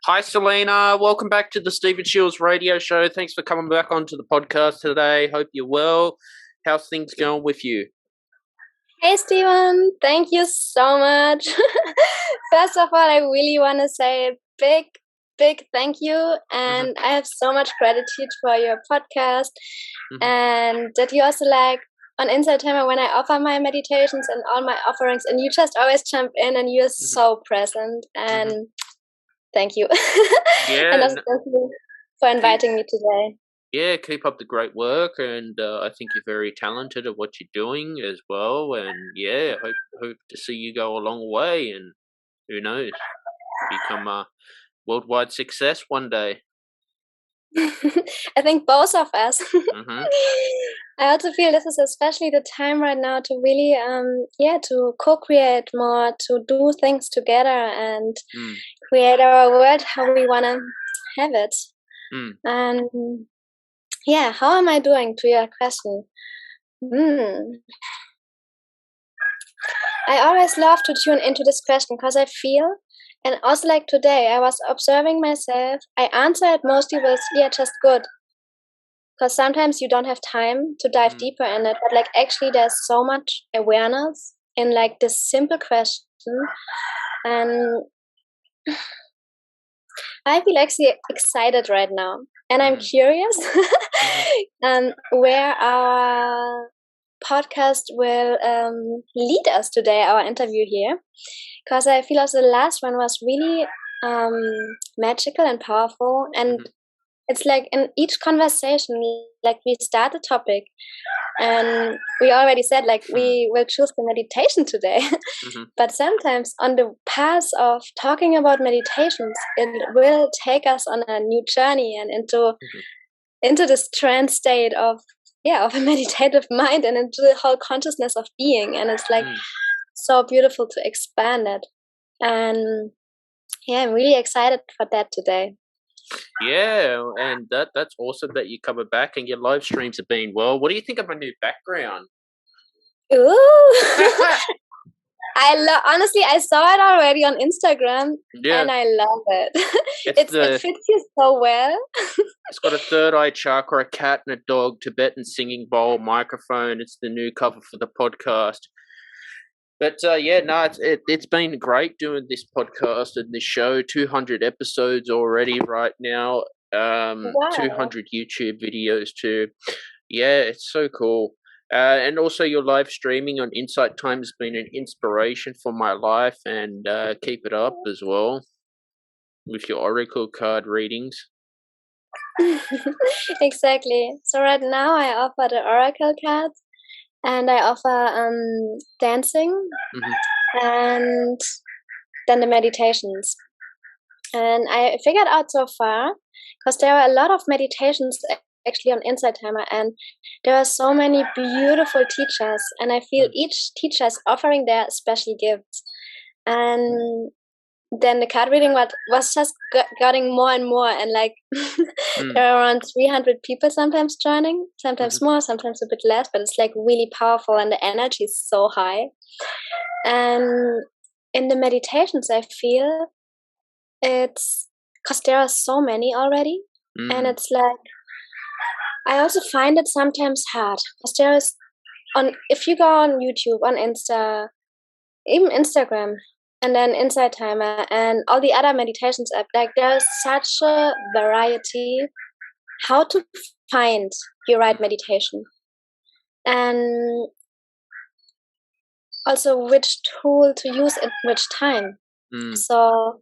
Hi, Salina. Welcome back to the Stephen Shields radio show. Thanks for coming back onto the podcast today. Hope you're well. How's things going with you? Hey, Stephen. Thank you so much. First of all, I really want to say a big thank you. And I have so much gratitude for your podcast and that you also like on Inside Timer when I offer my meditations and all my offerings, and you just always jump in and you're so present. And thank you. Yeah. And also thank you for inviting me today. Yeah, keep up the great work, and I think you're very talented at what you're doing as well. And yeah, hope to see you go a long way, and who knows, become a worldwide success one day. I think both of us. I also feel this is especially the time right now to really, to co-create more, to do things together and create our world how we want to have it. And yeah, how am I doing to your question? I always love to tune into this question because I feel, and also like today, I was observing myself. I answered mostly with, yeah, just good. Because sometimes you don't have time to dive deeper in it, but like actually there's so much awareness in like this simple question. And I feel actually excited right now. And I'm curious where our podcast will lead us today, our interview here. Because I feel also the last one was really magical and powerful. And it's like in each conversation, like we start a topic and we already said like we will choose the meditation today. But sometimes on the path of talking about meditations, it will take us on a new journey and into this trance state of a meditative mind and into the whole consciousness of being. And it's like so beautiful to expand it. And yeah, I'm really excited for that today. Yeah, and that's awesome that you cover back and your live streams have been well. What do you think of my new background? Ooh. Honestly, I saw it already on Instagram and I love it. It fits you so well. It's got a third eye chakra, a cat and a dog, Tibetan singing bowl, microphone. It's the new cover for the podcast. But it's been great doing this podcast and this show. 200 episodes already right now. 200 YouTube videos too. Yeah, it's so cool. And also your live streaming on Insight Time has been an inspiration for my life, and keep it up as well with your oracle card readings. Exactly. So right now I offer the oracle cards. And I offer dancing and then the meditations. And I figured out so far, because there are a lot of meditations actually on Inside Timer, and there are so many beautiful teachers, and I feel each teacher is offering their special gifts. And then the card reading was just getting more and more, and like there are around 300 people sometimes joining, sometimes more, sometimes a bit less, but it's like really powerful and the energy is so high. And in the meditations I feel it's because there are so many already, and it's like I also find it sometimes hard because there is if you go on YouTube, on Insta, even Instagram, and then Inside Timer and all the other meditations app, like there's such a variety how to find your right meditation, and also which tool to use at which time. So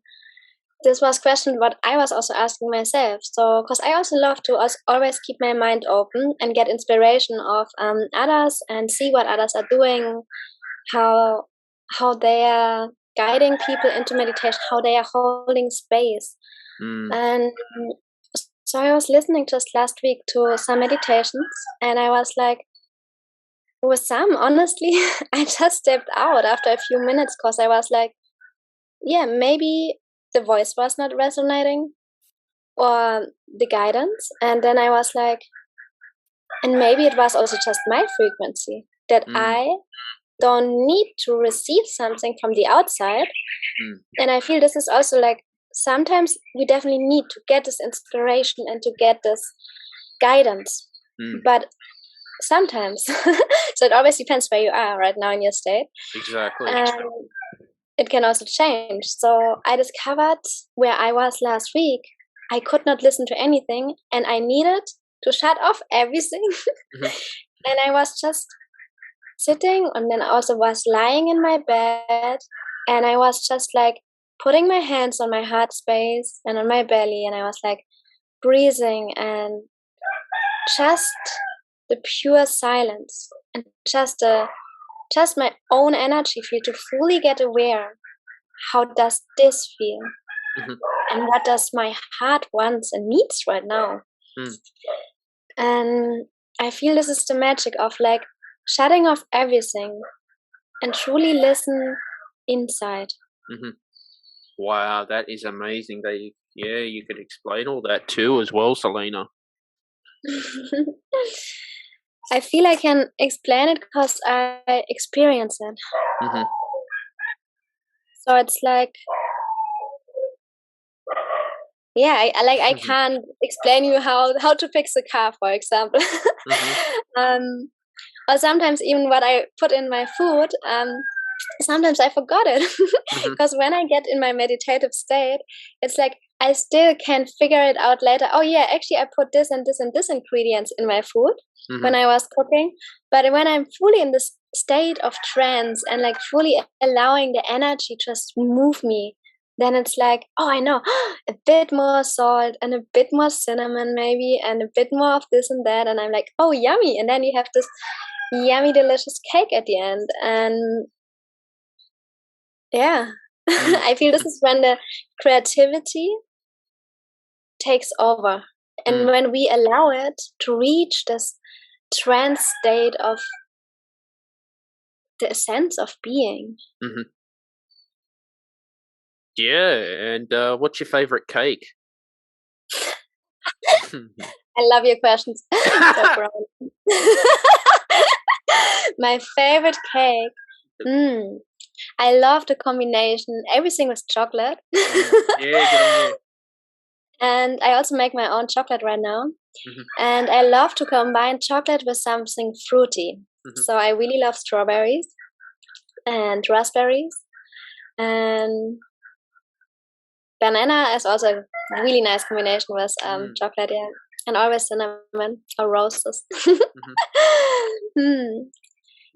this was question what I was also asking myself. So because I also love to always keep my mind open and get inspiration of others and see what others are doing, how they are guiding people into meditation, how they are holding space. And so I was listening just last week to some meditations, and I was like, with some, honestly, I just stepped out after a few minutes because I was like, yeah, maybe the voice was not resonating or the guidance. And then I was like, and maybe it was also just my frequency that I don't need to receive something from the outside. And I feel this is also like sometimes we definitely need to get this inspiration and to get this guidance. But sometimes, so it always depends where you are right now in your state. Exactly. And it can also change. So I discovered where I was last week, I could not listen to anything and I needed to shut off everything. And I was just sitting, and then I also was lying in my bed, and I was just like putting my hands on my heart space and on my belly, and I was like breathing and just the pure silence and just my own energy feel, to fully get aware, how does this feel, and what does my heart wants and needs right now. And I feel this is the magic of like shutting off everything and truly listen inside. Wow, that is amazing. You could explain all that too as well, Salina. I feel I can explain it because I experience it. So it's like, yeah, I can't explain you how to fix a car, for example. Or sometimes even what I put in my food, sometimes I forgot it. Because when I get in my meditative state, it's like I still can figure it out later. Oh yeah, actually I put this and this and this ingredients in my food when I was cooking. But when I'm fully in this state of trance and like fully allowing the energy just move me, then it's like, oh, I know, a bit more salt and a bit more cinnamon maybe, and a bit more of this and that. And I'm like, oh, yummy. And then you have this yummy, delicious cake at the end. And yeah, I feel this is when the creativity takes over. And when we allow it to reach this trance state of the sense of being. Yeah, and what's your favorite cake? I love your questions. My favorite cake. I love the combination. Everything with chocolate. Yeah, good on you. And I also make my own chocolate right now. And I love to combine chocolate with something fruity. So I really love strawberries and raspberries. And banana is also a really nice combination with chocolate, yeah. And always cinnamon or roses. Can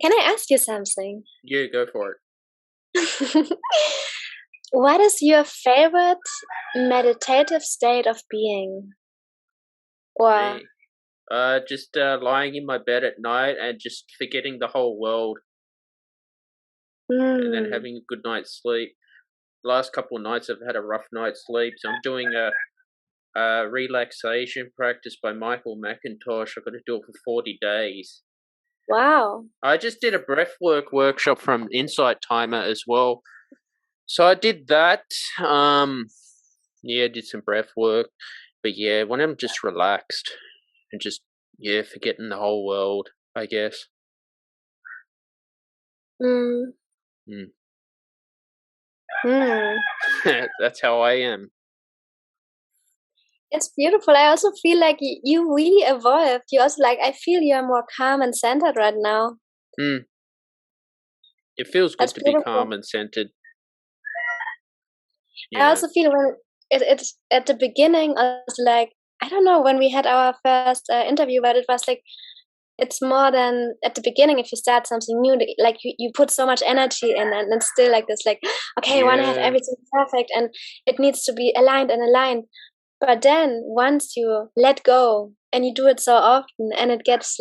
I ask you something? Yeah, go for it. What is your favorite meditative state of being? Or just lying in my bed at night and just forgetting the whole world, and then having a good night's sleep. The last couple of nights I've had a rough night's sleep, so I'm doing a relaxation practice by Michael McIntosh. I've got to do it for 40 days. Wow. I just did a breathwork workshop from Insight Timer as well. So I did that. Did some breath work. But yeah, when I'm just relaxed and just, forgetting the whole world, I guess. That's how I am. It's beautiful. I also feel like you really evolved. You also I feel you're more calm and centered right now. It feels good to be calm and centered. Yeah. I also feel when it's at the beginning, I was I don't know, when we had our first interview, but it was it's more than at the beginning. If you start something new, you put so much energy in, and it's still this okay, I want to have everything perfect and it needs to be aligned. But then once you let go and you do it so often, and it gets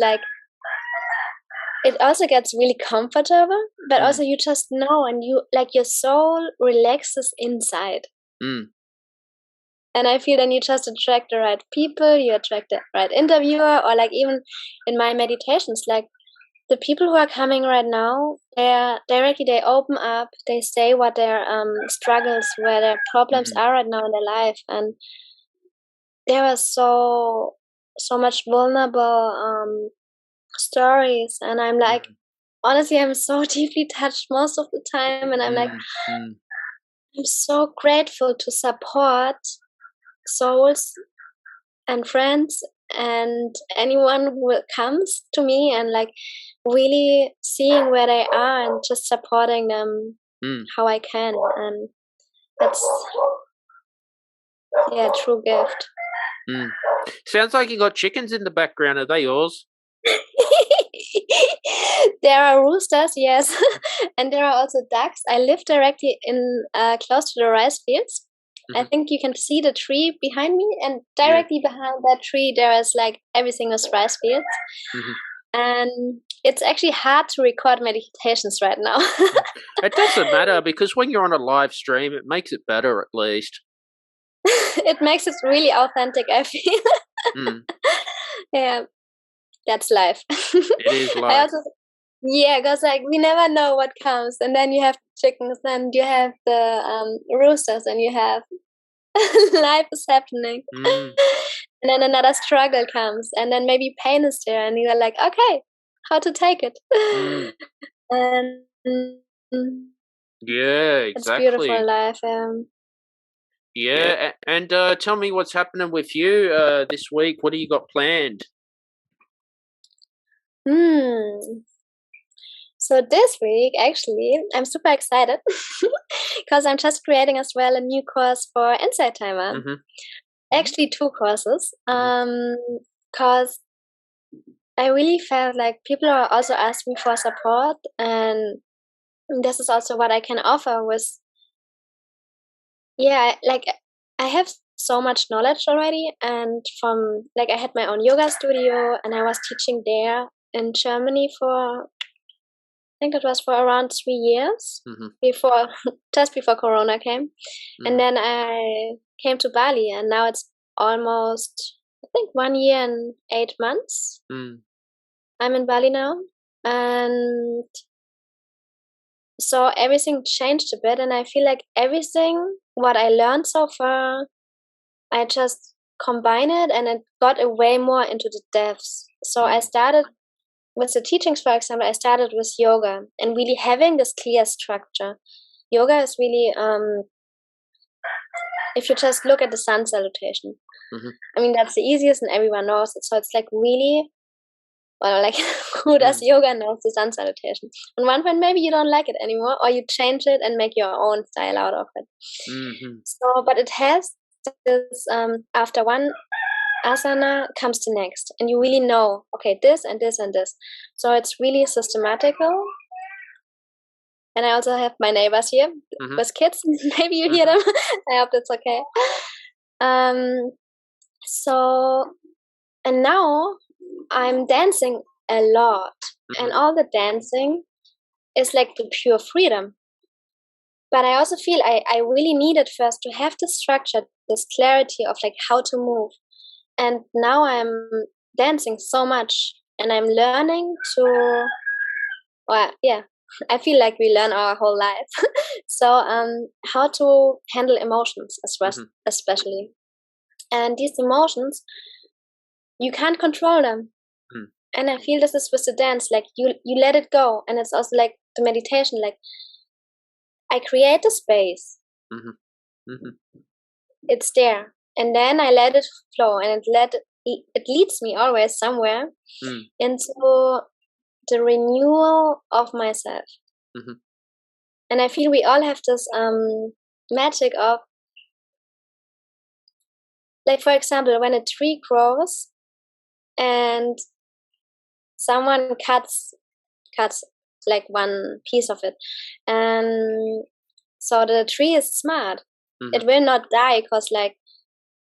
it also gets really comfortable, but also you just know, and you your soul relaxes inside. And I feel then you just attract the right people, you attract the right interviewer, or even in my meditations, the people who are coming right now, they open up, they say what their struggles, where their problems are right now in their life, and there are so much vulnerable stories, and I'm honestly, I'm so deeply touched most of the time, and I'm I'm so grateful to support souls and friends and anyone who comes to me and like really seeing where they are and just supporting them how I can. And that's, yeah, true gift. Sounds like you got chickens in the background. Are they yours? There are roosters, yes, and there are also ducks. I live directly in close to the rice fields. I think you can see the tree behind me, and directly behind that tree there is like everything is rice fields. And it's actually hard to record meditations right now. It doesn't matter, because when you're on a live stream, it makes it better at least. It makes it really authentic, I feel. Yeah, that's life. It is life. Yeah, because like we never know what comes, and then you have chickens, and you have the roosters, and you have life is happening. And then another struggle comes, and then maybe pain is there, and you're like, okay, how to take it? And yeah, exactly. It's beautiful life. Yeah, and tell me what's happening with you this week. What do you got planned? So this week, actually, I'm super excited because I'm just creating as well a new course for Insight Timer. Actually, 2 courses. Because I really felt like people are also asking for support, and this is also what I can offer with. Yeah, like I have so much knowledge already, and from like I had my own yoga studio, and I was teaching there in Germany for, I think it was for around 3 years before, just before Corona came. And then I came to Bali, and now it's almost, I think, 1 year and 8 months. I'm in Bali now. And so everything changed a bit, and I feel like everything, what I learned so far, I just combine it, and it got way more into the depths. So I started with the teachings, for example, I started with yoga and really having this clear structure. Yoga is really, if you just look at the sun salutation, I mean, that's the easiest and everyone knows it. So it's like really, well, like who does yoga knows the sun salutation? On one point, maybe you don't like it anymore, or you change it and make your own style out of it. So, but it has this, after one asana comes the next, and you really know, okay, this and this and this. So it's really systematical. And I also have my neighbors here with kids. Maybe you hear them. I hope that's okay. So, and now I'm dancing a lot, and all the dancing is like the pure freedom. But I also feel I really needed first to have this structure, this clarity of like how to move. And now I'm dancing so much, and I'm learning to, well, yeah, I feel like we learn our whole life. So how to handle emotions especially. And these emotions, you can't control them. And I feel this is with the dance, like you let it go. And it's also like the meditation, like I create a space. It's there. And then I let it flow, and it leads me always somewhere into the renewal of myself. And I feel we all have this magic of, like, for example, when a tree grows and someone cuts like one piece of it, and so the tree is smart. It will not die, because like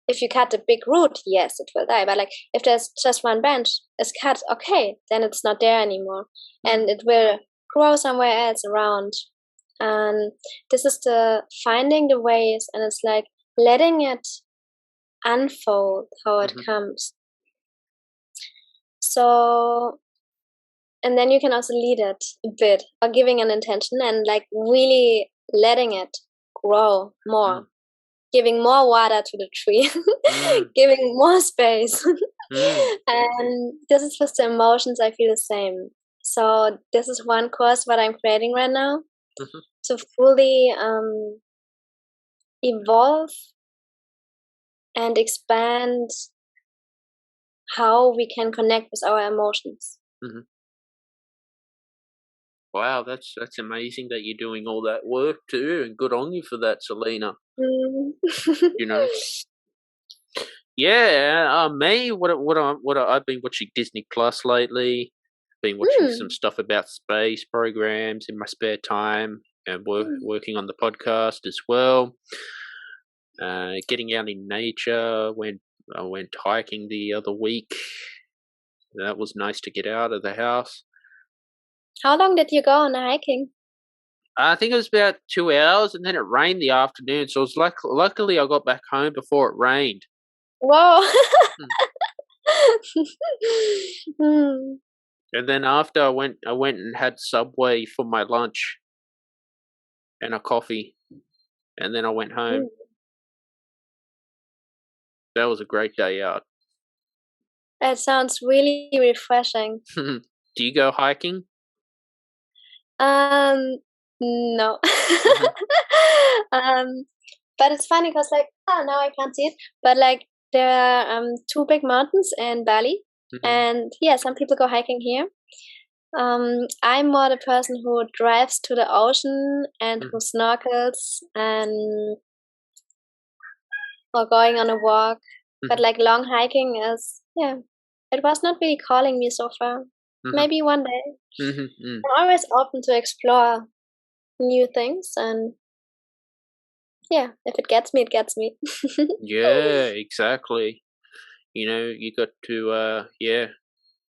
if you cut a big root, yes, it will die. But like if there's just one branch is cut, okay, then it's not there anymore, and it will grow somewhere else around. And this is the finding the ways, and it's like letting it unfold how it comes. So, and then you can also lead it a bit, or giving an intention, and like really letting it grow more. Giving more water to the tree, giving more space. And this is with the emotions, I feel the same. So this is one course what I'm creating right now, to fully evolve and expand how we can connect with our emotions. Mm-hmm. Wow, that's amazing that you're doing all that work too, and good on you for that, Salina. You know. Yeah, me. I've been watching Disney Plus lately. Been watching some stuff about space programs in my spare time, and working on the podcast as well. Getting out in nature. I went hiking the other week. That was nice to get out of the house. How long did you go on hiking? I think it was about 2 hours, and then it rained the afternoon. So it was luckily I got back home before it rained. Whoa! And then after I went and had Subway for my lunch and a coffee, and then I went home. That was a great day out. That sounds really refreshing. Do you go hiking? No. But it's funny because now I can't see it. But there are 2 big mountains in Bali, and some people go hiking here. I'm more the person who drives to the ocean and who snorkels and or going on a walk. But long hiking is it was not really calling me so far. Maybe one day. I'm always open to explore new things, and if it gets me, it gets me. Yeah, exactly. You got to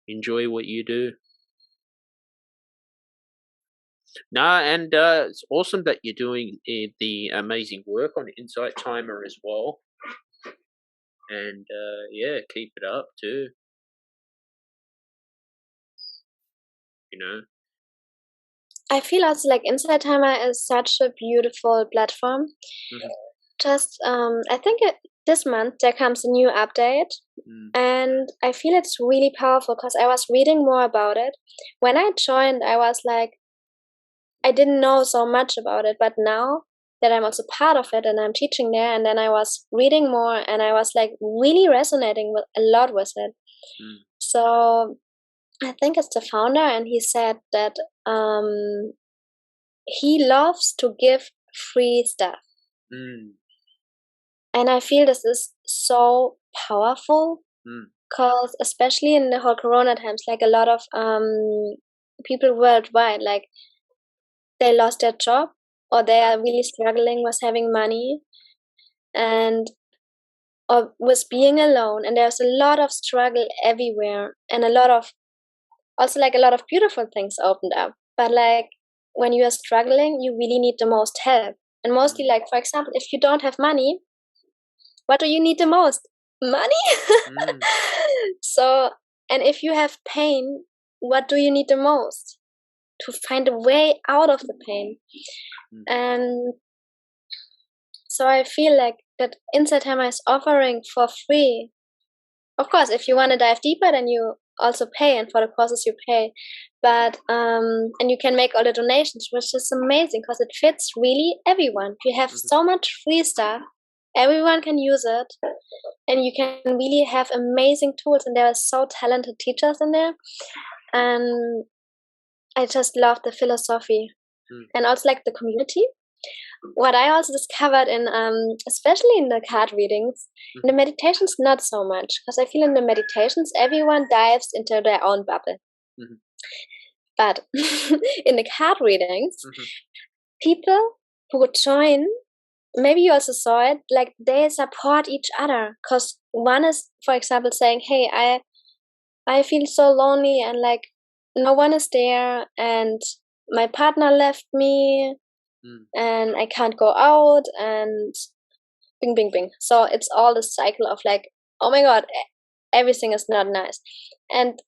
enjoy what you do. No, and it's awesome that you're doing the amazing work on Insight Timer as well. And keep it up too. I feel also Insight Timer is such a beautiful platform. Just I think this month there comes a new update, and I feel it's really powerful because I was reading more about it. When I joined, I was I didn't know so much about it, but now that I'm also part of it and I'm teaching there, and then I was reading more, and I was really resonating with a lot with it. So I think it's the founder, and he said that he loves to give free stuff. And I feel this is so powerful because especially in the whole Corona times, a lot of people worldwide, they lost their job or they are really struggling with having money and or with being alone. And there's a lot of struggle everywhere, and a lot of also a lot of beautiful things opened up. But when you are struggling, you really need the most help. And mostly for example, if you don't have money, what do you need the most? Money. So, and if you have pain, what do you need the most? To find a way out of the pain. And so I feel that Insight Timer is offering for free. Of course, if you want to dive deeper, then you also pay, and for the courses you pay. But and you can make all the donations, which is amazing because it fits really everyone. You have so much free stuff. Everyone can use it, and you can really have amazing tools, and there are so talented teachers in there. And I just love the philosophy and also the community. What I also discovered in especially in the card readings, in the meditations not so much, because I feel in the meditations everyone dives into their own bubble. But in the card readings, people who would join, maybe you also saw it, they support each other, because one is, for example, saying, hey, I feel so lonely and no one is there, and my partner left me, and I can't go out, and bing, bing, bing. So it's all the cycle of oh my God, everything is not nice. And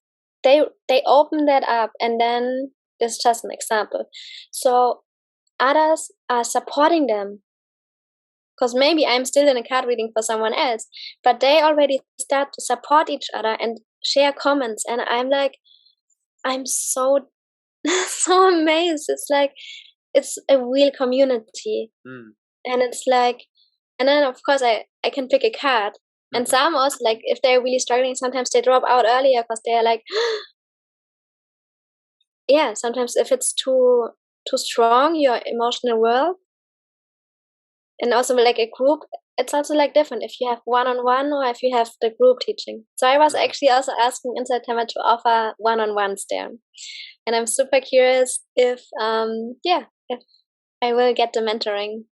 they open that up, and then this is just an example. So others are supporting them, because maybe I'm still in a card reading for someone else, but they already start to support each other and share comments, and I'm so so amazed. It's it's a real community, and it's And then of course I can pick a card. And some also, like, if they're really struggling, sometimes they drop out earlier because they're like, yeah, sometimes if it's too strong, your emotional world, and also like a group, it's also like different if you have one-on-one or if you have the group teaching. So I was actually also asking Inside Timer to offer one-on-ones there. And I'm super curious if I will get the mentoring.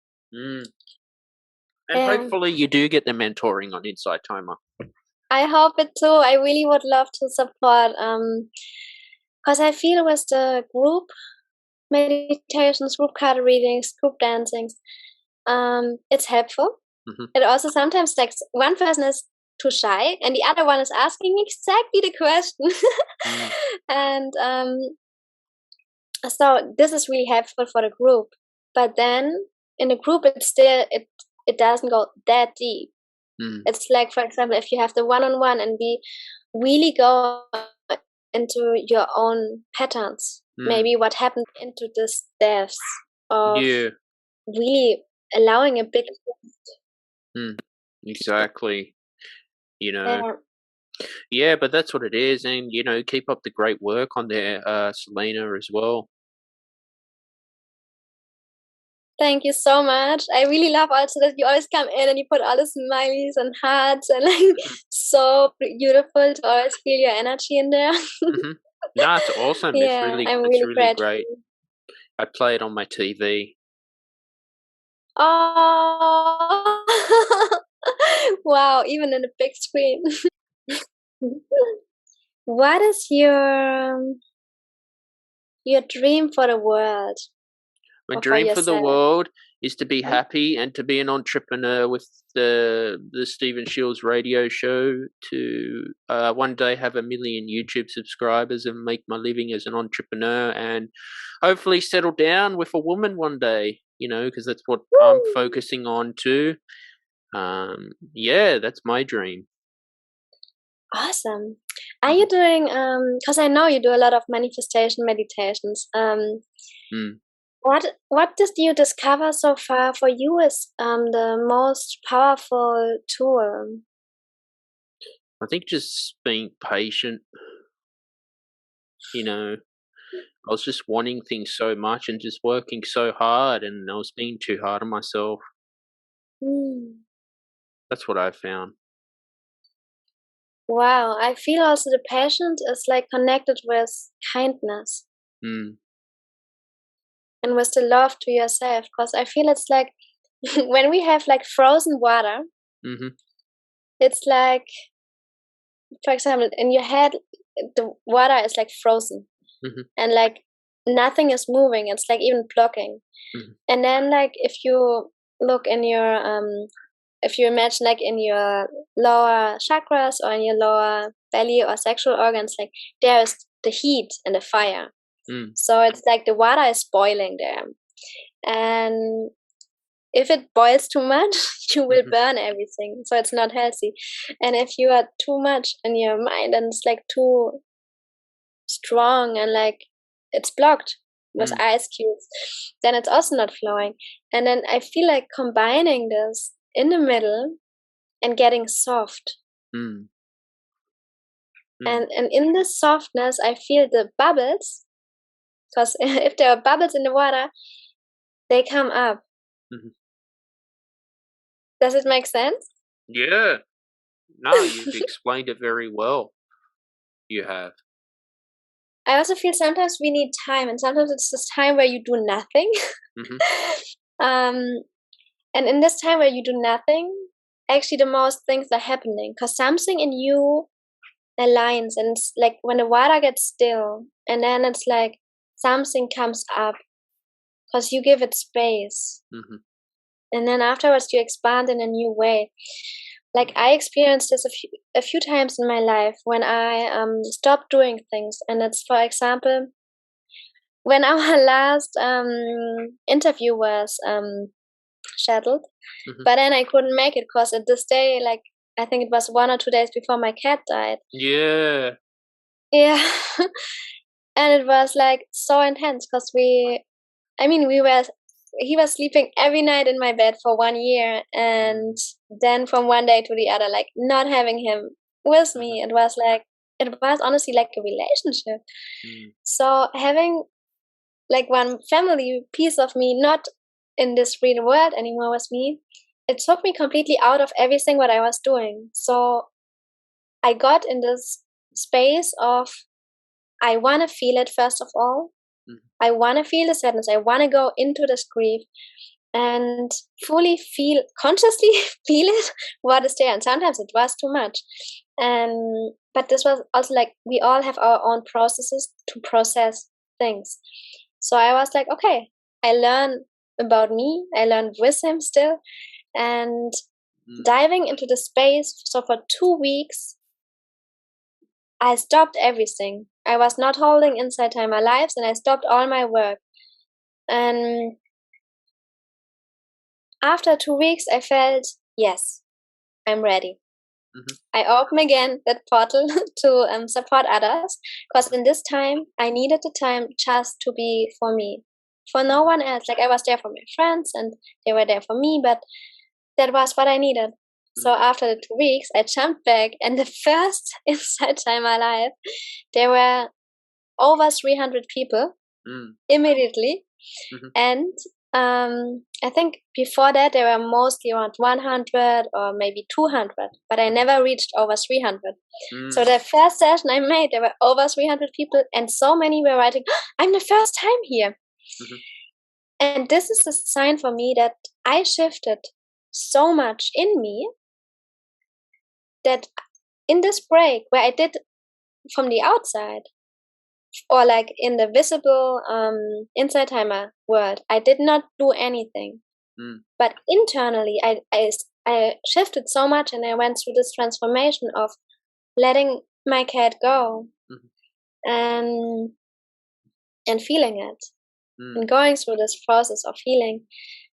And hopefully you do get the mentoring on Inside Timer. I hope it too. I really would love to support, because I feel with the group meditations, group card readings, group dancings, it's helpful. It also sometimes, like, one person is too shy and the other one is asking exactly the question. And so this is really helpful for the group. But then in the group, it doesn't go that deep. It's like, for example, if you have the one-on-one and we really go into your own patterns, maybe what happened into this depths of really allowing a big exactly, you know. Yeah, but that's what it is. And, you know, keep up the great work on there, Salina, as well. Thank you so much. I really love also that you always come in and you put all the smileys and hearts and like so beautiful to always feel your energy in there. No, it's awesome. Yeah, it's really great. I play it on my TV. Oh, wow! Even in a big screen. What is your dream for the world? My dream for the world is to be happy and to be an entrepreneur with the Stephen Shields radio show, to one day have 1 million YouTube subscribers and make my living as an entrepreneur, and hopefully settle down with a woman one day, you know, because that's what I'm focusing on too. Yeah, that's my dream. Awesome. Are you doing, because I know you do a lot of manifestation meditations, what did you discover so far for you is the most powerful tool? I think just being patient. You know, I was just wanting things so much and just working so hard, and I was being too hard on myself. That's what I found. Wow, I feel also the patience is like connected with kindness. And with the love to yourself, because I feel it's like when we have like frozen water, it's like, for example, in your head, the water is like frozen and like nothing is moving. It's like even blocking. And then like if you look in your, if you imagine like in your lower chakras or in your lower belly or sexual organs, like there is the heat and the fire. So it's like the water is boiling there. And if it boils too much, you will burn everything. So it's not healthy. And if you are too much in your mind and it's like too strong and like it's blocked with ice cubes, then it's also not flowing. And then I feel like combining this in the middle and getting soft. And in this softness, I feel the bubbles. Because if there are bubbles in the water, they come up. Does it make sense? Yeah. No, you've explained it very well. You have. I also feel sometimes we need time, and sometimes it's this time where you do nothing. And in this time where you do nothing, actually the most things are happening because something in you aligns, and it's like when the water gets still, and then it's like something comes up because you give it space. And then afterwards you expand in a new way. Like I experienced this a few times in my life when I stopped doing things. And it's, for example, when our last interview was scheduled, but then I couldn't make it because at this day, like I think it was 1 or 2 days before my cat died. Yeah. And it was like so intense because we were he was sleeping every night in my bed for 1 year, and then from one day to the other, like not having him with me, it was honestly like a relationship. So having like one family piece of me not in this real world anymore with me, it took me completely out of everything what I was doing. So I got in this space of, I want to feel it first of all. I want to feel the sadness. I want to go into this grief and fully feel, consciously feel it, what is there. And sometimes it was too much. But this was also like, we all have our own processes to process things. So I was like, okay, I learn about me. I learned with him still. And diving into the space. So for 2 weeks, I stopped everything. I was not holding inside time my lives, and I stopped all my work. And after 2 weeks, I felt, yes, I'm ready. I opened again that portal to support others, because in this time, I needed the time just to be for me, for no one else. Like I was there for my friends, and they were there for me, but that was what I needed. So after the 2 weeks, I jumped back, and the first inside time my life, there were over 300 people immediately. And I think before that, there were mostly around 100 or maybe 200, but I never reached over 300. So the first session I made, there were over 300 people, and so many were writing, I'm the first time here. And this is a sign for me that I shifted so much in me, that in this break where I did from the outside, or like in the visible inside timer world, I did not do anything. But internally, I shifted so much, and I went through this transformation of letting my cat go and feeling it, and going through this process of healing,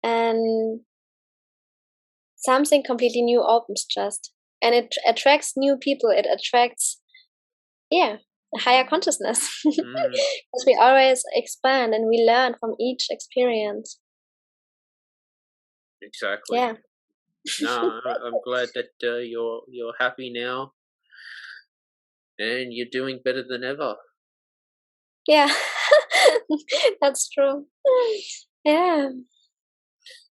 and something completely new opens just, and it attracts new people. It attracts, higher consciousness, because we always expand and we learn from each experience. Exactly. Yeah. No, I'm glad that you're happy now, and you're doing better than ever. Yeah, that's true. Yeah.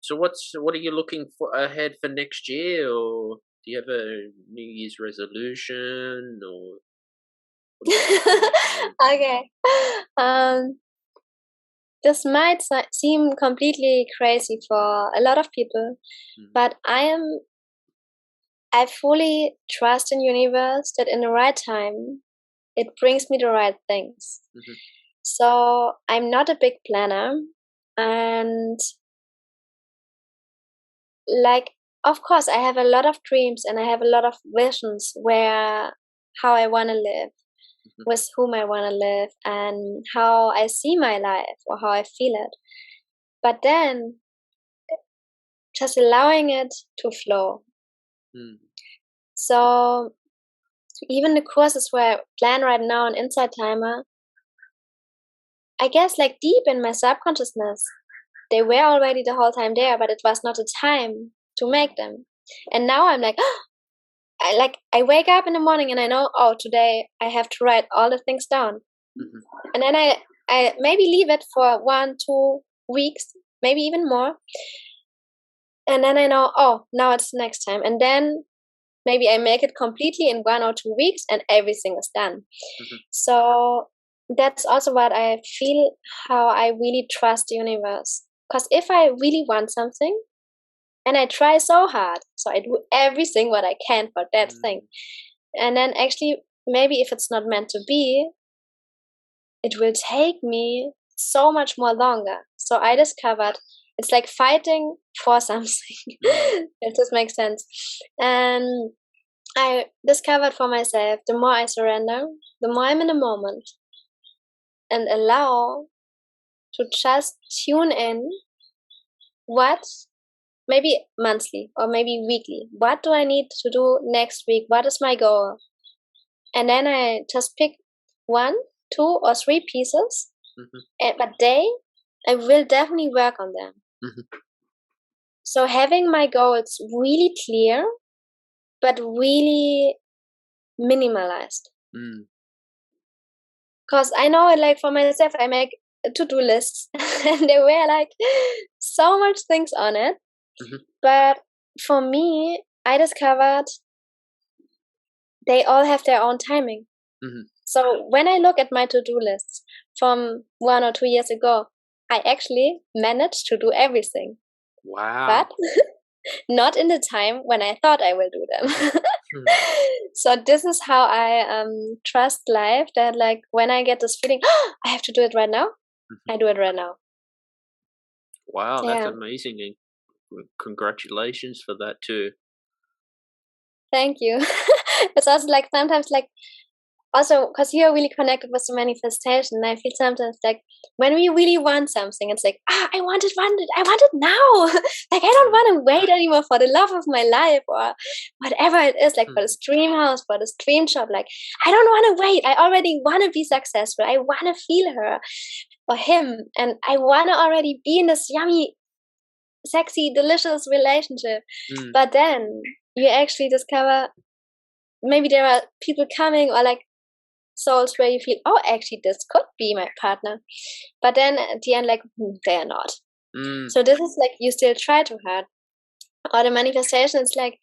So what are you looking for ahead for next year, or do you have a New Year's resolution, or? Okay. This might seem completely crazy for a lot of people, but I fully trust in universe that in the right time, it brings me the right things. So I'm not a big planner, and like, of course, I have a lot of dreams and I have a lot of visions where how I want to live, with whom I want to live, and how I see my life or how I feel it. But then just allowing it to flow. So even the courses where I plan right now on Inside Timer, I guess like deep in my subconsciousness, they were already the whole time there, but it was not a time to make them. And now I'm like, I wake up in the morning and I know, oh, today I have to write all the things down. And then I maybe leave it for 1-2 weeks, maybe even more. And then I know, oh, now it's next time. And then maybe I make it completely in 1 or 2 weeks and everything is done. So that's also what I feel, how I really trust the universe. Because if I really want something, and I try so hard, so I do everything what I can for that thing. And then actually, maybe if it's not meant to be, it will take me so much more longer. So I discovered it's like fighting for something. If this makes sense. And I discovered for myself, the more I surrender, the more I'm in the moment, and allow to just tune in what, maybe monthly or maybe weekly, what do I need to do next week? What is my goal? And then I just pick 1, 2, or 3 pieces, but I will definitely work on them. Mm-hmm. So having my goals really clear, but really minimalized. Because I know it, like for myself, I make to-do lists and there were like so much things on it. Mm-hmm. But for me, I discovered they all have their own timing. Mm-hmm. So when I look at my to-do lists from 1 or 2 years ago, I actually managed to do everything. Wow. But not in the time when I thought I will do them. So this is how I trust life, that like when I get this feeling, oh, I have to do it right now, I do it right now. Wow, that's amazing, and congratulations for that too. Thank you. It's also like sometimes like also because you're really connected with the manifestation, I feel sometimes like when we really want something, it's like, I want it now. Like I don't want to wait anymore for the love of my life or whatever it is, like for this dream house, for this dream job. Like I don't want to wait. I already want to be successful. I want to feel her or him, and I want to already be in this yummy, sexy, delicious relationship. But then you actually discover maybe there are people coming, or like souls where you feel, oh, actually this could be my partner, but then at the end, like they are not. So this is like you still try too hard. Or the manifestation, it's like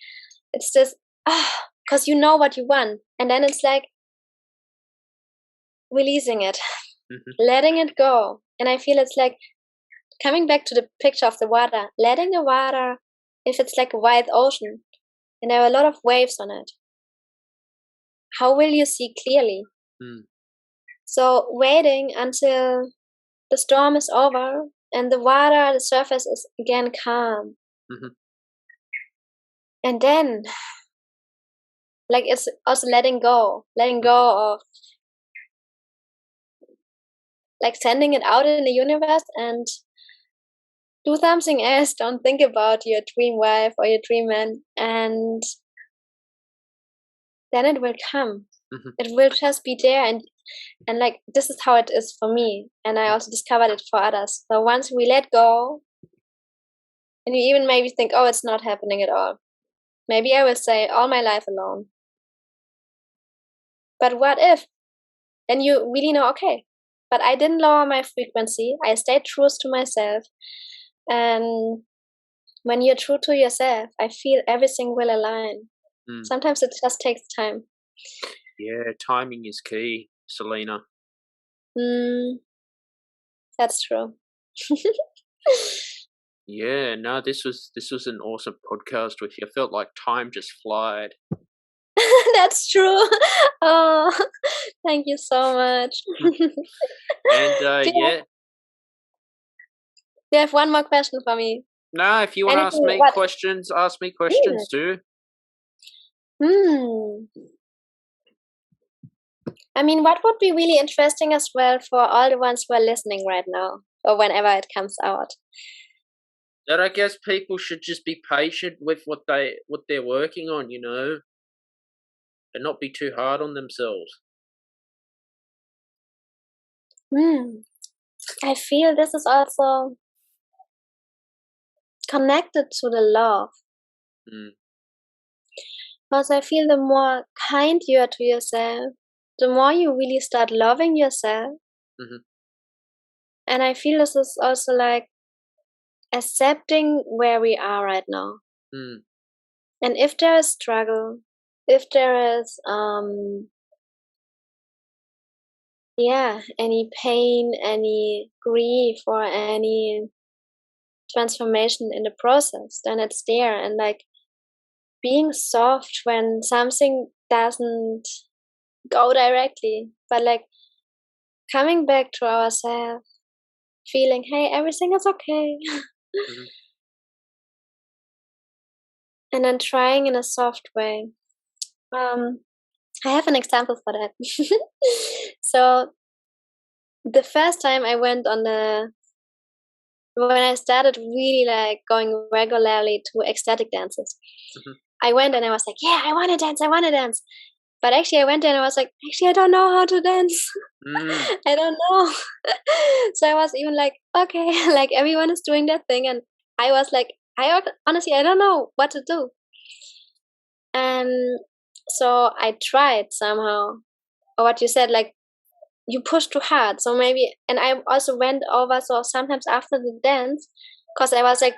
it's just because you know what you want, and then it's like releasing it, letting it go. And I feel it's like coming back to the picture of the water, letting the water, if it's like a wide ocean and there are a lot of waves on it, how will you see clearly? So waiting until the storm is over and the water, the surface is again calm. And then, like, it's also letting go of, like, sending it out in the universe and do something else. Don't think about your dream wife or your dream man, and then it will come. It will just be there, and like this is how it is for me, and I also discovered it for others. So once we let go, and you even maybe think, oh, it's not happening at all, maybe I will say all my life alone. But what if? Then you really know, okay, but I didn't lower my frequency, I stayed true to myself. And when you're true to yourself, I feel everything will align. Sometimes it just takes time. Yeah, timing is key, Salina. That's true. Yeah, no, this was an awesome podcast with you. I felt like time just flied. That's true. Oh, thank you so much. And yeah. Do you have one more question for me? No, if you want to ask me questions too. I mean, what would be really interesting as well for all the ones who are listening right now, or whenever it comes out? That I guess people should just be patient with what they're working on, you know, and not be too hard on themselves. I feel this is also connected to the love. Because I feel the more kind you are to yourself, the more you really start loving yourself. And I feel this is also like accepting where we are right now. And if there is struggle, if there is any pain, any grief, or any transformation in the process, then it's there. And like being soft when something doesn't go directly, but like coming back to ourselves, feeling, hey, everything is okay. And then trying in a soft way. I have an example for that. So the first time I went when I started really like going regularly to ecstatic dances, I went and I was like, yeah, I want to dance. But actually I went there and I was like, actually, I don't know how to dance. I don't know. So I was even like, okay, like everyone is doing their thing and I was like, honestly, I don't know what to do. And so I tried somehow, or what you said, like, you push too hard. So maybe, and I also went over, so sometimes after the dance, because I was like,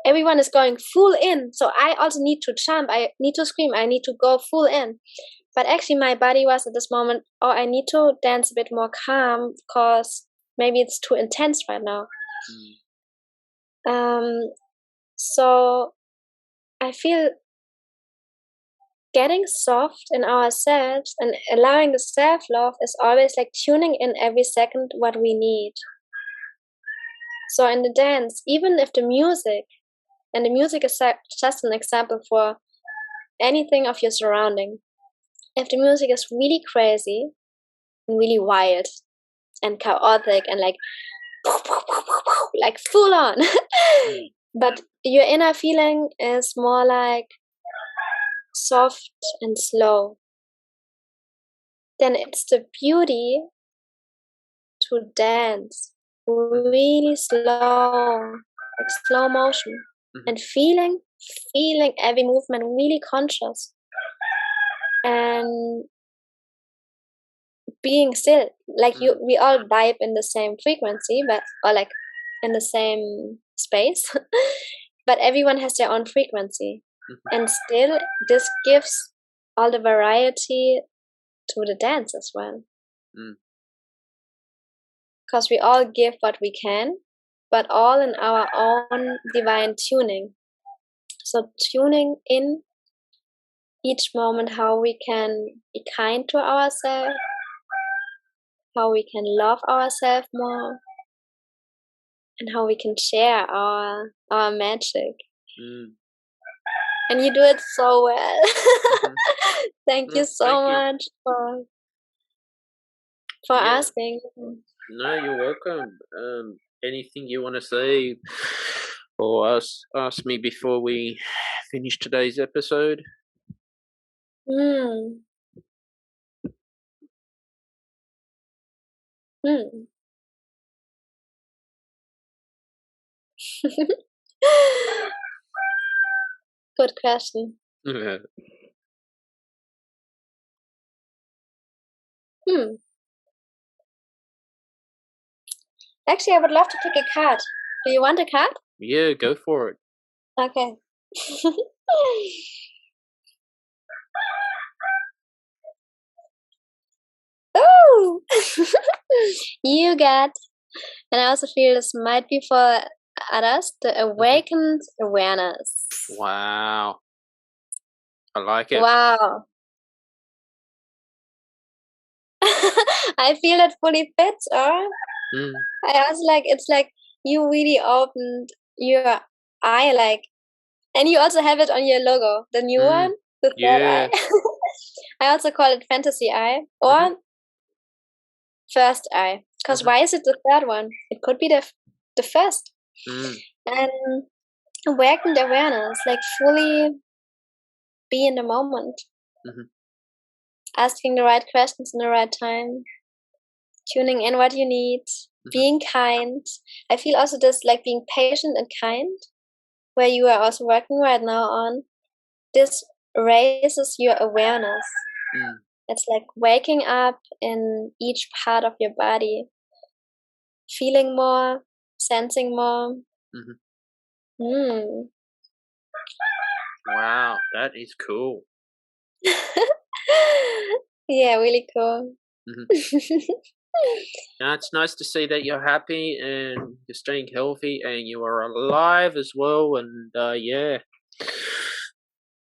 everyone is going full in. So I also need to jump. I need to scream. I need to go full in. But actually, my body was at this moment, oh, I need to dance a bit more calm because maybe it's too intense right now. So I feel getting soft in ourselves and allowing the self-love is always like tuning in every second what we need. So in the dance, even if the music, and the music is just an example for anything of your surrounding, if the music is really crazy and really wild and chaotic and like full on, but your inner feeling is more like soft and slow, then it's the beauty to dance really slow, like slow motion, and feeling every movement really conscious, and being still, like we all vibe in the same frequency, but or like in the same space, but everyone has their own frequency, and still this gives all the variety to the dance as well. Because we all give what we can, but all in our own divine tuning. So tuning in each moment how we can be kind to ourselves, how we can love ourselves more, and how we can share our magic. And you do it so well. Thank you so much for asking. No, you're welcome. Anything you want to say or ask me before we finish today's episode? Good question. Actually, I would love to pick a card. Do you want a card? Yeah, go for it. Okay. Oh! You got, and I also feel this might be for others, the awakened awareness. Wow. I like it. Wow. I feel it fully fits, or I was like, it's like you really opened your eye, like, and you also have it on your logo, the new one, the third eye. I also call it fantasy eye or first eye, because why is it the third one? It could be the first. And awakened awareness, like fully be in the moment, asking the right questions in the right time, tuning in what you need, being kind. I feel also this like being patient and kind, where you are also working right now on. This raises your awareness. It's like waking up in each part of your body, feeling more, sensing more. Wow, that is cool. Yeah, really cool. Now, it's nice to see that you're happy and you're staying healthy and you are alive as well. And yeah,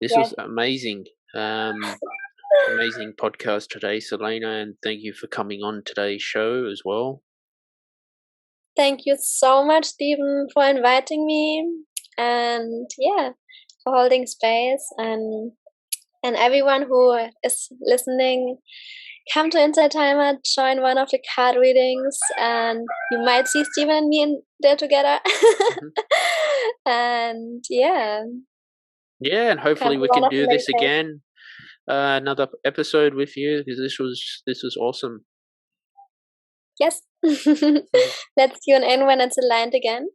this was amazing. Amazing podcast today, Salina, and thank you for coming on today's show as well. Thank you so much, Stephen, for inviting me, and yeah, for holding space, and everyone who is listening, come to Inside Timer, join one of the card readings, and you might see Stephen and me in there together. And yeah, and hopefully we can do this again, another episode with you, because this was awesome. Yes. Let's tune in when it's aligned again.